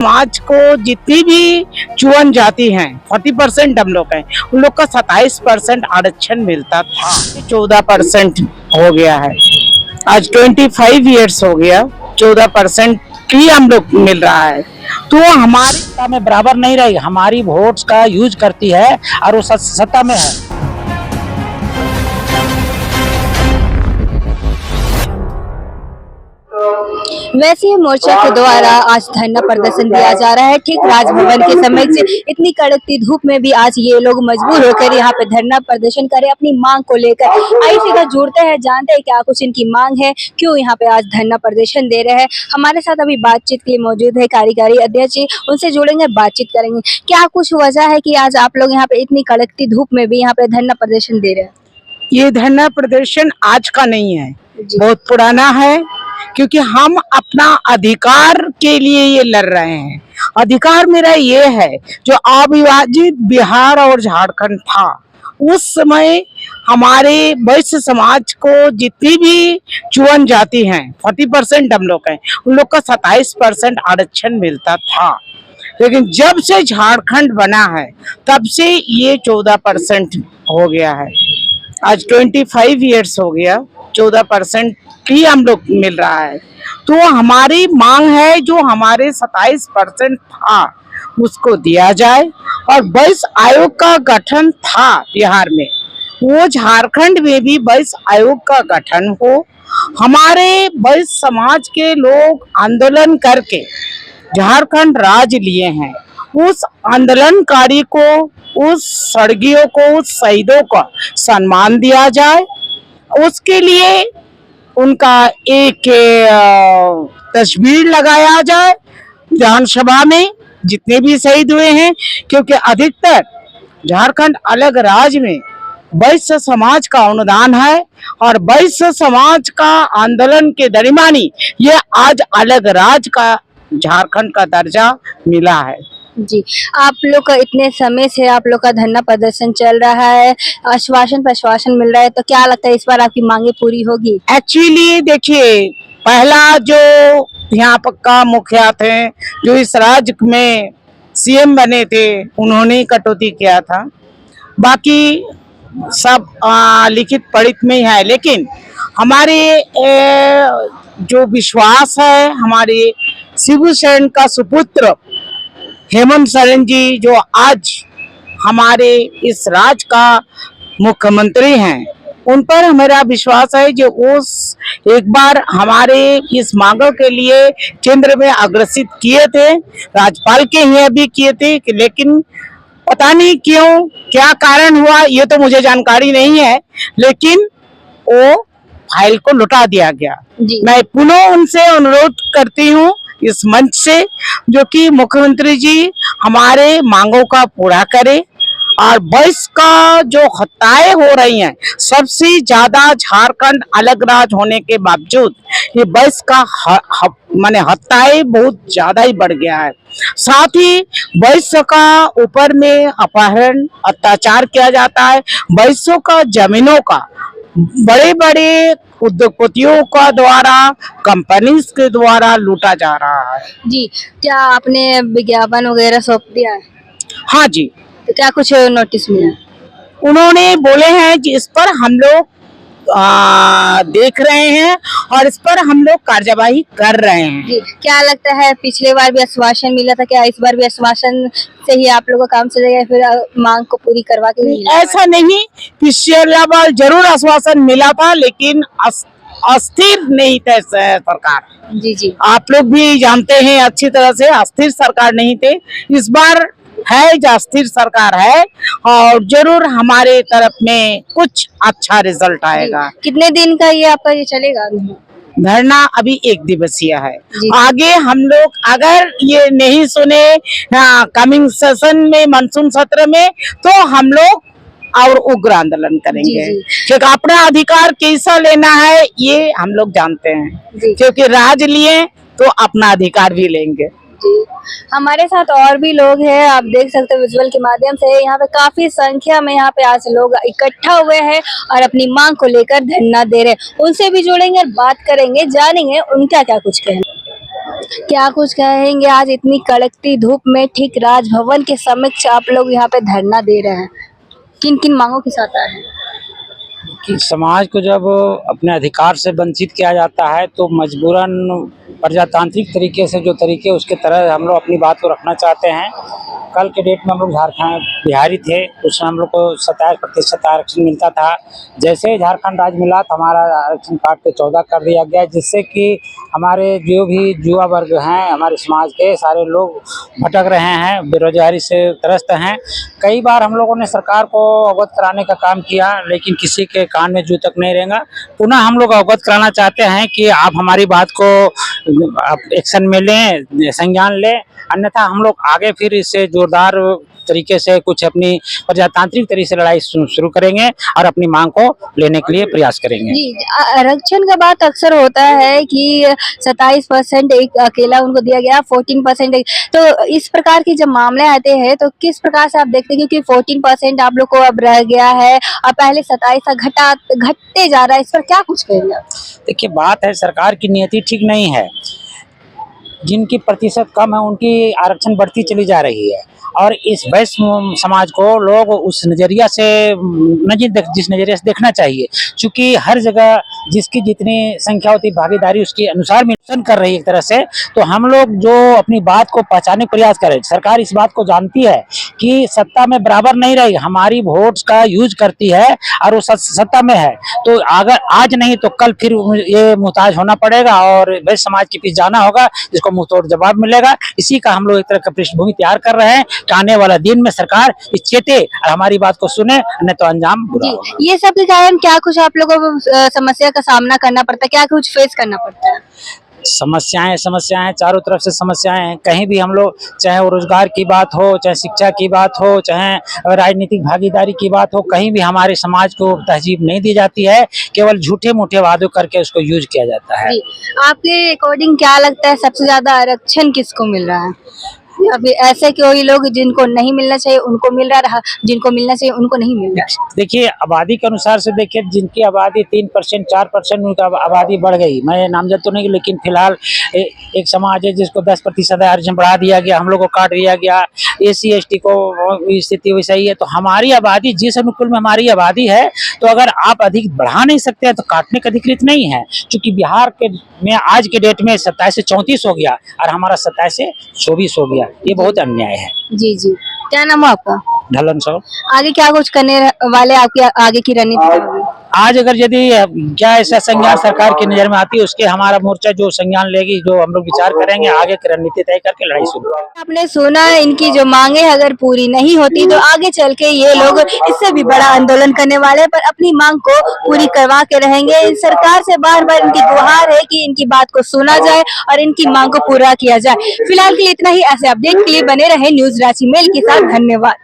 समाज को जितनी भी चुन जाति हैं 40% हम लोग हैं, उन लोग का 27% आरक्षण मिलता था, 14% हो गया है। आज 25 इयर्स हो गया, 14% की हम लोग मिल रहा है। तो हमारी सत्ता में बराबर नहीं रही, हमारी वोट्स का यूज करती है और वो सत्ता में है। वैसे ही मोर्चा के द्वारा आज धरना प्रदर्शन दिया जा रहा है ठीक राजभवन के समय से। इतनी कड़कती धूप में भी आज ये लोग मजबूर होकर यहाँ पे धरना प्रदर्शन करें अपनी मांग को लेकर। आई सीधा जुड़ते हैं, जानते हैं क्या कुछ इनकी मांग है, क्यों यहाँ पे आज धरना प्रदर्शन दे रहे हैं। हमारे साथ अभी बातचीत के लिए मौजूद है कार्यकारी अध्यक्ष जी, उनसे जुड़ेंगे, बातचीत करेंगे। क्या कुछ वजह है कि आज आप लोग यहाँ पे इतनी कड़कती धूप में भी यहाँ पे धरना प्रदर्शन दे रहे हैं? ये धरना प्रदर्शन आज का नहीं है, बहुत पुराना है, क्योंकि हम अपना अधिकार के लिए ये लड़ रहे हैं। अधिकार मेरा ये है, जो अविभाजित बिहार और झारखंड था, उस समय हमारे वैश्य समाज को जितनी भी चुन जाति हैं 40% हम लोग हैं, उन लोग का 27% आरक्षण मिलता था। लेकिन जब से झारखंड बना है तब से ये 14% हो गया है। आज 25 इयर्स हो गया, 14% की हम लोग मिल रहा है। तो हमारी मांग है, जो हमारे 27% था उसको दिया जाए, और वैश्य आयोग का गठन था बिहार में, वो झारखंड में भी वैश्य आयोग का गठन हो। हमारे वैश्य समाज के लोग आंदोलन करके झारखंड राज्य लिए हैं, उस आंदोलनकारी को, उस स्वर्गीयों को, उस शहीदों का सम्मान दिया जाए। उसके लिए उनका एक तस्वीर लगाया जाए विधानसभा में, जितने भी शहीद हुए हैं, क्योंकि अधिकतर झारखंड अलग राज्य में वैश्य समाज का अनुदान है, और वैश्य समाज का आंदोलन के दरमियानी ये आज अलग राज्य का झारखंड का दर्जा मिला है। जी, आप लोग का इतने समय से आप लोग का धरना प्रदर्शन चल रहा है, आश्वासन पर आश्वासन मिल रहा है, तो क्या लगता है इस बार आपकी मांगे पूरी होगी? एक्चुअली देखिए, पहला जो यहाँ का मुखिया थे, जो इस राज्य में सीएम बने थे, उन्होंने कटौती किया था। बाकी सब लिखित पढ़ित में ही है, लेकिन हमारे जो विश्वास है, हमारे शिबू सोरेन का सुपुत्र हेमंत सोरेन जी, जो आज हमारे इस राज्य का मुख्यमंत्री हैं, उन पर हमारा विश्वास है, जो उस एक बार हमारे इस मांगों के लिए केंद्र में अग्रसित किए थे, राज्यपाल के यहाँ भी किए थे, लेकिन पता नहीं क्यों, क्या कारण हुआ, ये तो मुझे जानकारी नहीं है, लेकिन वो फाइल को लौटा दिया गया। मैं पुनः उनसे अनुरोध करती हूँ इस मंच से, जो कि मुख्यमंत्री जी हमारे मांगों का पूरा करे, और वैश्य का जो हत्याएं हो रही हैं, सबसे ज्यादा झारखंड अलग राज्य होने के बावजूद ये वैश्य का माने हत्याएं बहुत ज्यादा ही बढ़ गया है। साथ ही वैश्य का ऊपर में अपहरण, अत्याचार किया जाता है। वैश्यों का जमीनों का बड़े बड़े उद्योगपतियों का द्वारा, कंपनीज के द्वारा लूटा जा रहा है। जी, क्या आपने विज्ञापन वगैरह सौंप दिया है? हाँ जी। तो क्या कुछ नोटिस मिला? उन्होंने बोले हैं कि इस पर हम लोग देख रहे हैं, और इस पर हम लोग कार्यवाही कर रहे हैं। जी, क्या लगता है पिछले बार भी आश्वासन मिला था, क्या इस बार भी आश्वासन से ही आप लोगों का काम चलेगा, फिर मांग को पूरी करवा के? ऐसा नहीं, पिछले बार जरूर आश्वासन मिला था, लेकिन अस्थिर नहीं थे सरकार। जी जी, आप लोग भी जानते हैं अच्छी तरह से, अस्थिर सरकार नहीं थे। इस बार है जो स्थिर सरकार है, और जरूर हमारे तरफ में कुछ अच्छा रिजल्ट आएगा। कितने दिन का ये आपका ये चलेगा धरना? अभी 1 दिवसीय है। आगे हम लोग अगर ये नहीं सुने कमिंग सेशन में, मानसून सत्र में, तो हम लोग और उग्र आंदोलन करेंगे। क्योंकि अपना अधिकार कैसा लेना है ये हम लोग जानते हैं, क्योंकि राज लिए तो अपना अधिकार भी लेंगे। जी, हमारे साथ और भी लोग हैं, आप देख सकते हैं विजुअल के माध्यम से। यहाँ पे काफी संख्या में यहाँ पे आज लोग इकट्ठा हुए हैं और अपनी मांग को लेकर धरना दे रहे हैं। उनसे भी जुड़ेंगे और बात करेंगे, जानेंगे उनका क्या कुछ कहना। क्या कुछ कहेंगे, आज इतनी कड़कती धूप में ठीक राजभवन के समक्ष आप लोग यहाँ पे धरना दे रहे हैं, किन किन मांगों के साथ आए हैं? कि समाज को जब अपने अधिकार से वंचित किया जाता है तो मजबूरन प्रजातांत्रिक तरीके से जो तरीके उसके तरह हम लोग अपनी बात को रखना चाहते हैं। कल के डेट में हम लोग झारखंड बिहारी थे, उसमें हम लोग को 27% आरक्षण मिलता था। जैसे ही झारखंड राज्य मिला तो हमारा आरक्षण काट के 14 कर दिया गया, जिससे कि हमारे जो भी युवा वर्ग हैं हमारे समाज के सारे लोग भटक रहे हैं, बेरोजगारी से त्रस्त हैं। कई बार हम लोगों ने सरकार को अवगत कराने का काम किया, लेकिन किसी के कान में जू तक नहीं रहेगा। पुनः हम लोग अवगत कराना चाहते हैं कि आप हमारी बात को एक्शन में लें, संज्ञान लें, अन्यथा हम लोग आगे फिर इससे जोरदार तरीके से कुछ अपनी प्रजातांत्रिक तरीके से लड़ाई शुरू करेंगे और अपनी मांग को लेने के लिए प्रयास करेंगे। जी, आरक्षण का बात अक्सर होता है कि 27% एक अकेला उनको दिया गया, 14%। तो इस प्रकार के जब मामले आते हैं तो किस प्रकार से आप देखते हैं, क्योंकि 14% आप लोग को अब रह गया है और पहले 27 घटते जा रहा है, इस पर क्या कुछ कहेंगे आप? देखिए, बात है सरकार की नीति ठीक नहीं है। जिनकी प्रतिशत कम है उनकी आरक्षण बढ़ती चली जा रही है और इस वैश्य समाज को लोग उस नज़रिया से जिस नज़रिए से देखना चाहिए, क्योंकि हर जगह जिसकी जितनी संख्या होती भागीदारी उसके अनुसार मिशन कर रही है एक तरह से। तो हम लोग जो अपनी बात को पहचानने का प्रयास करें, सरकार इस बात को जानती है कि सत्ता में बराबर नहीं रहेगी, हमारी वोट का यूज करती है और वो सत्ता में है, तो अगर आज नहीं तो कल फिर ये मुहताज होना पड़ेगा और वैश्य समाज के पीछे जाना होगा, जिसको मुंह तोड़ जवाब मिलेगा। इसी का हम लोग एक तरह का पृष्ठभूमि तैयार कर रहे हैं कि आने वाला दिन में सरकार इस चेते और हमारी बात को सुने, नहीं तो अंजाम बुरा होगा। ये सब के कारण क्या कुछ आप लोगों को समस्या का सामना करना पड़ता है, क्या कुछ फेस करना पड़ता है? समस्याएं चारों तरफ से समस्याएं हैं। कहीं भी हम लोग, चाहे वो रोजगार की बात हो, चाहे शिक्षा की बात हो, चाहे राजनीतिक भागीदारी की बात हो, कहीं भी हमारे समाज को तहजीब नहीं दी जाती है, केवल झूठे मूठे वादे करके उसको यूज किया जाता है। आपके अकॉर्डिंग क्या लगता है सबसे ज्यादा आरक्षण किसको मिल रहा है? अभी ऐसे कोई लोग जिनको नहीं मिलना चाहिए उनको मिल रहा है, जिनको मिलना चाहिए उनको नहीं मिल रहा। देखिए, आबादी के अनुसार से देखिए, जिनकी आबादी 3% 4% उनकी आबादी बढ़ गई। मैं नामजद तो नहीं, लेकिन फिलहाल एक समाज है जिसको 10% आरक्षण बढ़ा दिया गया, हम लोग को काट दिया गया। SC ST को स्थिति वैसा ही है। तो हमारी आबादी जिस अनुकूल में हमारी आबादी है, तो अगर आप अधिक बढ़ा नहीं सकते हैं तो काटने का अधिकृत नहीं है। क्योंकि बिहार के में आज के डेट में 27 से 34 हो गया और हमारा 27 से 24 हो गया। ये बहुत अन्याय है। जी जी, क्या नाम है आपका? ढलन साहब। आगे क्या कुछ करने वाले, आपकी आगे की रणनीति? आज अगर यदि क्या ऐसा संज्ञान सरकार की नजर में आती है, उसके हमारा मोर्चा जो संज्ञान लेगी, जो हम लोग विचार करेंगे, आगे की रणनीति तय करके लड़ाई शुरू। आपने सुना, इनकी जो मांगे अगर पूरी नहीं होती तो आगे चल के ये लोग इससे भी बड़ा आंदोलन करने वाले हैं, पर अपनी मांग को पूरी करवा के रहेंगे। सरकार से बार बार इनकी गुहार है कि इनकी बात को सुना जाए और इनकी मांग को पूरा किया जाए। फिलहाल के लिए इतना ही। ऐसे अपडेट के लिए बने रहे न्यूज रांची मेल के साथ। धन्यवाद।